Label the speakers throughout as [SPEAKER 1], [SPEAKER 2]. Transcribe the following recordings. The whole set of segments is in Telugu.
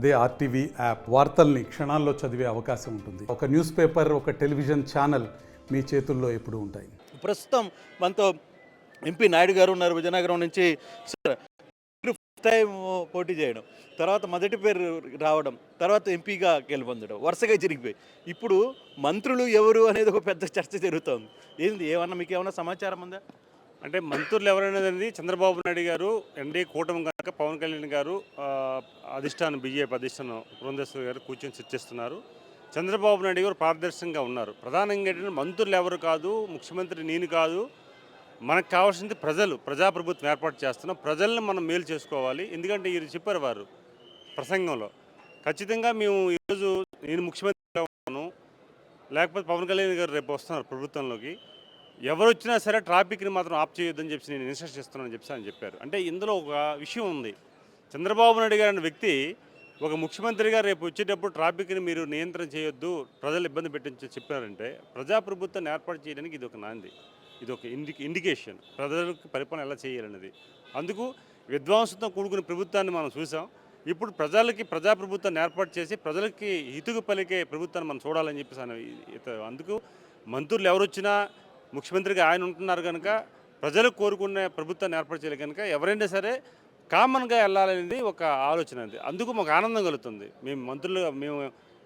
[SPEAKER 1] అదే ఆర్టీవీ యాప్ వార్తల్ని క్షణాల్లో చదివే అవకాశం ఉంటుంది. ఒక న్యూస్ పేపర్, ఒక టెలివిజన్ ఛానల్ మీ చేతుల్లో ఎప్పుడూ ఉంటాయి.
[SPEAKER 2] ప్రస్తుతం మనతో ఎంపీ నాయుడు గారు ఉన్నారు. విజయనగరం నుంచి ఫస్ట్ టైం పోటీ చేయడం, తర్వాత మొదటి పేరు రావడం, తర్వాత ఎంపీగా గెలుపొందడం వరుసగా జరిగిపోయి ఇప్పుడు మంత్రులు ఎవరు అనేది ఒక పెద్ద చర్చ జరుగుతోంది. ఏమన్నా మీకు ఏమన్నా సమాచారం ఉందా?
[SPEAKER 3] అంటే మంత్రులు ఎవరైనది చంద్రబాబు నాయుడు గారు ఎన్డీఏ కూటమి కనుక పవన్ కళ్యాణ్ గారు అధిష్టానం బీజేపీ అధిష్టానం పురంధేశ్వరి గారు కూర్చొని చర్చిస్తున్నారు. చంద్రబాబు నాయుడు గారు పారదర్శకంగా ఉన్నారు. ప్రధానంగా ఏంటంటే మంత్రులు ఎవరు కాదు, ముఖ్యమంత్రి నేను కాదు, మనకు కావాల్సింది ప్రజలు, ప్రజాప్రభుత్వం ఏర్పాటు చేస్తున్నాం, ప్రజల్ని మనం మేలు చేసుకోవాలి. ఎందుకంటే ఇది చెప్పారు వారు ప్రసంగంలో, ఖచ్చితంగా మేము ఈరోజు నేను ముఖ్యమంత్రిగా ఉన్నాను, లేకపోతే పవన్ కళ్యాణ్ గారు రేపు వస్తున్నారు ప్రభుత్వంలోకి, ఎవరు వచ్చినా సరే ట్రాఫిక్ని మాత్రం ఆఫ్ చేయొద్దని చెప్పి నేను ఇన్స్ట్రక్ట్ చేస్తున్నానని చెప్పి అని చెప్పారు. అంటే ఇందులో ఒక విషయం ఉంది. చంద్రబాబు నాయుడు గారు అనే వ్యక్తి ఒక ముఖ్యమంత్రిగా రేపు వచ్చేటప్పుడు ట్రాఫిక్ని మీరు నియంత్రణ చేయొద్దు, ప్రజలు ఇబ్బంది పెట్టించి చెప్పారంటే ప్రజాప్రభుత్వాన్ని ఏర్పాటు చేయడానికి ఇది ఒక నాంది, ఇది ఒక ఇండికేషన్ ప్రజలకు పరిపాలన ఎలా చేయాలన్నది. అందుకు విద్వాంసంతో కూడుకున్న ప్రభుత్వాన్ని మనం చూసాం. ఇప్పుడు ప్రజలకి ప్రజాప్రభుత్వాన్ని ఏర్పాటు చేసి ప్రజలకి హితుకు పలికే ప్రభుత్వాన్ని మనం చూడాలని చెప్పేసి అందుకు మంత్రులు ఎవరు వచ్చినా ముఖ్యమంత్రిగా ఆయన ఉంటున్నారు కనుక ప్రజలు కోరుకునే ప్రభుత్వాన్ని ఏర్పాటు చేయాలి కనుక ఎవరైనా సరే కామన్గా వెళ్ళాలనేది ఒక ఆలోచన. అది అందుకు మాకు ఆనందం కలుగుతుంది. మేము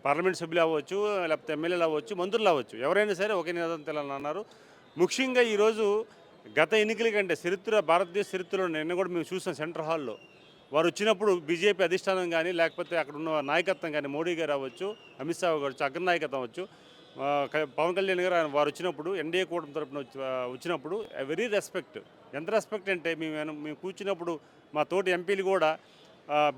[SPEAKER 3] పార్లమెంట్ సభ్యులు అవ్వచ్చు, లేకపోతే ఎమ్మెల్యేలు అవ్వచ్చు, మంత్రులు అవ్వచ్చు, ఎవరైనా సరే ఒకే నినాదం తెలని అన్నారు. ముఖ్యంగా ఈరోజు గత ఎన్నికల కంటే భారతదేశ చరిత్రలో నిన్న కూడా మేము చూసాం. సెంట్రల్ హాల్లో వారు వచ్చినప్పుడు బీజేపీ అధిష్టానం కానీ లేకపోతే అక్కడ ఉన్న నాయకత్వం కానీ మోడీ గారు అవ్వచ్చు, అమిత్ షా కావచ్చు, అగ్రనాయకత్వం అవ్వచ్చు, పవన్ కళ్యాణ్ గారు వారు వచ్చినప్పుడు ఎన్డీఏ కూటమి తరఫున వచ్చినప్పుడు వెరీ రెస్పెక్ట్. ఎంత రెస్పెక్ట్ అంటే మేము కూర్చున్నప్పుడు మా తోటి ఎంపీలు కూడా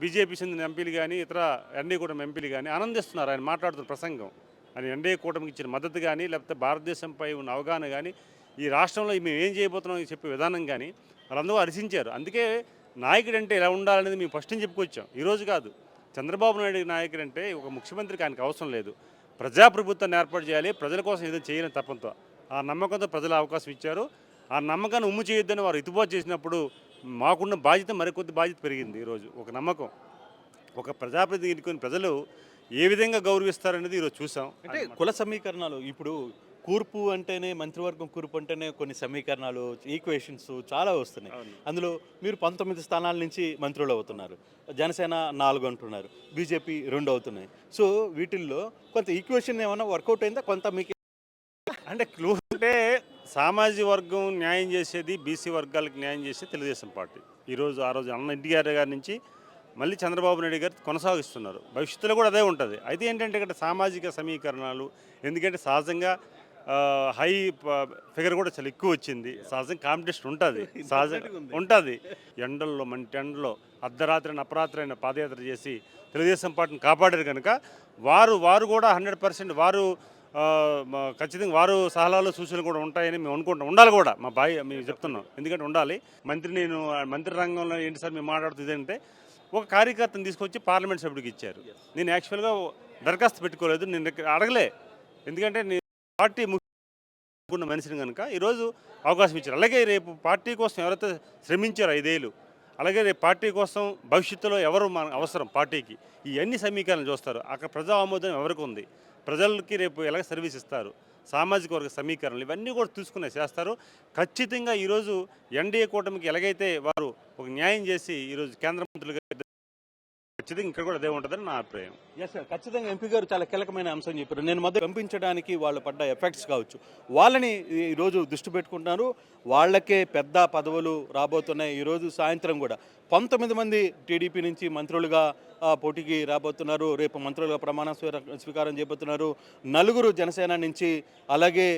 [SPEAKER 3] బీజేపీ చెందిన ఎంపీలు కానీ ఇతర ఎన్డీఏ కూటమి ఎంపీలు కానీ ఆనందిస్తున్నారు ఆయన మాట్లాడుతున్న ప్రసంగం. ఆయన ఎన్డీఏ కూటమికి ఇచ్చిన మద్దతు కానీ లేకపోతే భారతదేశంపై ఉన్న అవగాహన కానీ ఈ రాష్ట్రంలో మేము ఏం చేయబోతున్నాం చెప్పే విధానం కానీ వాళ్ళందరూ హర్షించారు. అందుకే నాయకుడు అంటే ఎలా ఉండాలనేది మేము ఫస్ట్ నుంచి చెప్పుకొచ్చాం. ఈరోజు కాదు. చంద్రబాబు నాయుడు నాయకుడు అంటే ఒక ముఖ్యమంత్రికి ఆయనకు అవసరం లేదు, ప్రజాప్రభుత్వాన్ని ఏర్పాటు చేయాలి, ప్రజల కోసం ఏదైనా చేయాలని తప్పంతో ఆ నమ్మకంతో ప్రజలు అవకాశం ఇచ్చారు. ఆ నమ్మకాన్ని ఉమ్ము చేయొద్దని వారు ఇతుబాటు చేసినప్పుడు మాకున్న బాధ్యత మరికొద్ది బాధ్యత పెరిగింది. ఈరోజు ఒక నమ్మకం, ఒక ప్రజాప్రతినిధి ఎన్నుకొని ప్రజలు ఏ విధంగా గౌరవిస్తారనేది ఈరోజు చూసాం.
[SPEAKER 2] అంటే కుల సమీకరణాలు ఇప్పుడు కూర్పు అంటేనే, మంత్రివర్గం కూర్పు అంటేనే కొన్ని సమీకరణాలు, ఈక్వేషన్స్ చాలా వస్తున్నాయి. అందులో మీరు 19 స్థానాల నుంచి మంత్రులు అవుతున్నారు, జనసేన 4 అంటున్నారు, బీజేపీ 2 అవుతున్నాయి. సో వీటిల్లో కొంత ఈక్వేషన్ ఏమైనా వర్కౌట్ అయిందా? కొంత మీకు
[SPEAKER 3] అంటే క్లూ అంటే సామాజిక వర్గం న్యాయం చేసేది, బీసీ వర్గాలకు న్యాయం చేసేది తెలుగుదేశం పార్టీ. ఆ రోజు అన్న ఎన్టీఆర్ గారి నుంచి మళ్ళీ చంద్రబాబు నాయుడు గారు కొనసాగిస్తున్నారు. భవిష్యత్తులో కూడా అదే ఉంటుంది. అయితే ఏంటంటే ఇక్కడ సామాజిక సమీకరణాలు, ఎందుకంటే సహజంగా హై ఫిగర్ కూడా చాలా ఎక్కువ వచ్చింది. సహజంగా కాంపిటీషన్ ఉంటుంది, సహజంగా ఉంటుంది. మంచి ఎండల్లో అర్ధరాత్రి అపరాత్రి అయిన పాదయాత్ర చేసి తెలుగుదేశం పార్టీని కాపాడారు కనుక వారు కూడా 100% వారు ఖచ్చితంగా వారు సలహాలు సూచనలు కూడా ఉంటాయని మేము అనుకుంటాం. ఉండాలి కూడా, మేము చెప్తున్నాం. ఎందుకంటే ఉండాలి. మంత్రి రంగంలో ఏంటి సార్ మేము మాట్లాడుతుంది ఒక కార్యకర్తను తీసుకొచ్చి పార్లమెంట్ సభ్యుడికి ఇచ్చారు. నేను యాక్చువల్గా దరఖాస్తు పెట్టుకోలేదు, నేను అడగలే. ఎందుకంటే నేను పార్టీ ముఖ్యమైన మనిషిని కనుక ఈరోజు అవకాశం ఇచ్చారు. అలాగే రేపు పార్టీ కోసం ఎవరైతే శ్రమించారో 5 ఏళ్ళు, అలాగే రేపు పార్టీ కోసం భవిష్యత్తులో ఎవరు మన అవసరం పార్టీకి, ఇవన్నీ సమీకరణలు చూస్తారు. అక్కడ ప్రజా ఆమోదం ఎవరికి ఉంది, ప్రజలకి రేపు ఎలాగ సర్వీస్ ఇస్తారు, సామాజిక వర్గ సమీకరణలు ఇవన్నీ కూడా తీసుకునే చేస్తారు. ఖచ్చితంగా ఈరోజు ఎన్డీఏ కూటమికి ఎలాగైతే వారు ఒక న్యాయం చేసి ఈరోజు కేంద్ర మంత్రులుగా ఖచ్చితంగా ఇక్కడ కూడా అదే ఉంటుందని నా అభిప్రాయం.
[SPEAKER 2] ఎస్ సార్, ఖచ్చితంగా ఎంపీ గారు చాలా కీలకమైన అంశం చెప్పారు. నేను మధ్య పంపించడానికి వాళ్ళు పడ్డ ఎఫెక్ట్స్ కావచ్చు, వాళ్ళని ఈరోజు దృష్టి పెట్టుకుంటున్నారు. వాళ్ళకే పెద్ద పదవులు రాబోతున్నాయి. ఈరోజు సాయంత్రం కూడా 19 మంది టీడీపీ నుంచి మంత్రులుగా పోటీకి రాబోతున్నారు. రేపు మంత్రులుగా ప్రమాణ స్వీకారం చేయబోతున్నారు. 4 జనసేన నుంచి, అలాగే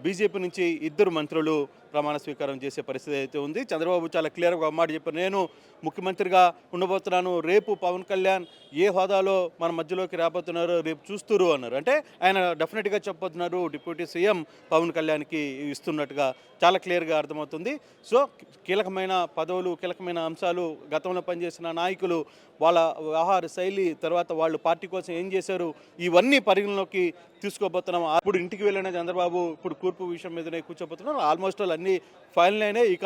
[SPEAKER 2] బీజేపీ నుంచి 2 మంత్రులు ప్రమాణ స్వీకారం చేసే పరిస్థితి అయితే ఉంది. చంద్రబాబు చాలా క్లియర్గా ఒక మాట చెప్పారు, నేను ముఖ్యమంత్రిగా ఉండబోతున్నాను, రేపు పవన్ కళ్యాణ్ ఏ హోదాలో మన మధ్యలోకి రాబోతున్నారో రేపు చూస్తురు అన్నారు. అంటే ఆయన డెఫినెట్గా చెప్పబోతున్నారు డిప్యూటీ సీఎం పవన్ కళ్యాణ్కి ఇస్తున్నట్టుగా చాలా క్లియర్గా అర్థమవుతుంది. సో కీలకమైన పదవులు, కీలకమైన అంశాలు గతంలో పనిచేసిన నాయకులు, వాళ్ళ వ్యవహార శైలి, తర్వాత వాళ్ళు పార్టీ కోసం ఏం చేశారు, ఇవన్నీ పరిగణలోకి తీసుకోబోతున్నాం. అప్పుడు ఇంటికి వెళ్ళిన చంద్రబాబు ఇప్పుడు కూర్పు విషయం మీదనే కూర్చోబోతున్నారు. ఆల్మోస్ట్ ఆల్ అన్ని ఫైనల్ అయినాయి. ఇక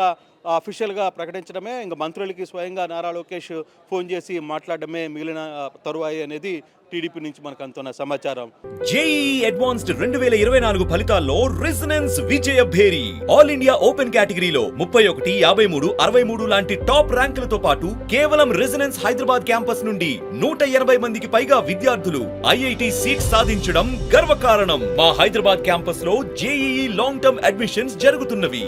[SPEAKER 2] అఫీషియల్గా ప్రకటించడమే, ఇంకా మంత్రులకి స్వయంగా నారా లోకేష్ ఫోన్ చేసి మాట్లాడడమే మిగిలిన తరువాయి అనేది టీడీపీ నుంచి మనకు అందుతున్న సమాచారం.
[SPEAKER 4] జేఈఈ అడ్వాన్స్డ్ 2024 ఫలితాల్లో రెజొనెన్స్ విజయ భేరి ఆల్ ఇండియా ఓపెన్ కేటగిరీలో 31, 53, 63 లాంటి టాప్ ర్యాంకులతో పాటు కేవలం రెజొనెన్స్ హైదరాబాద్ క్యాంపస్ నుండి 180 మందికి పైగా విద్యార్థులు ఐఐటి సీట్ సాధించడం గర్వకారణం. మా హైదరాబాద్ క్యాంపస్ లో జేఈఈ లాంగ్ టర్మ్ అడ్మిషన్స్ జరుగుతున్నవి.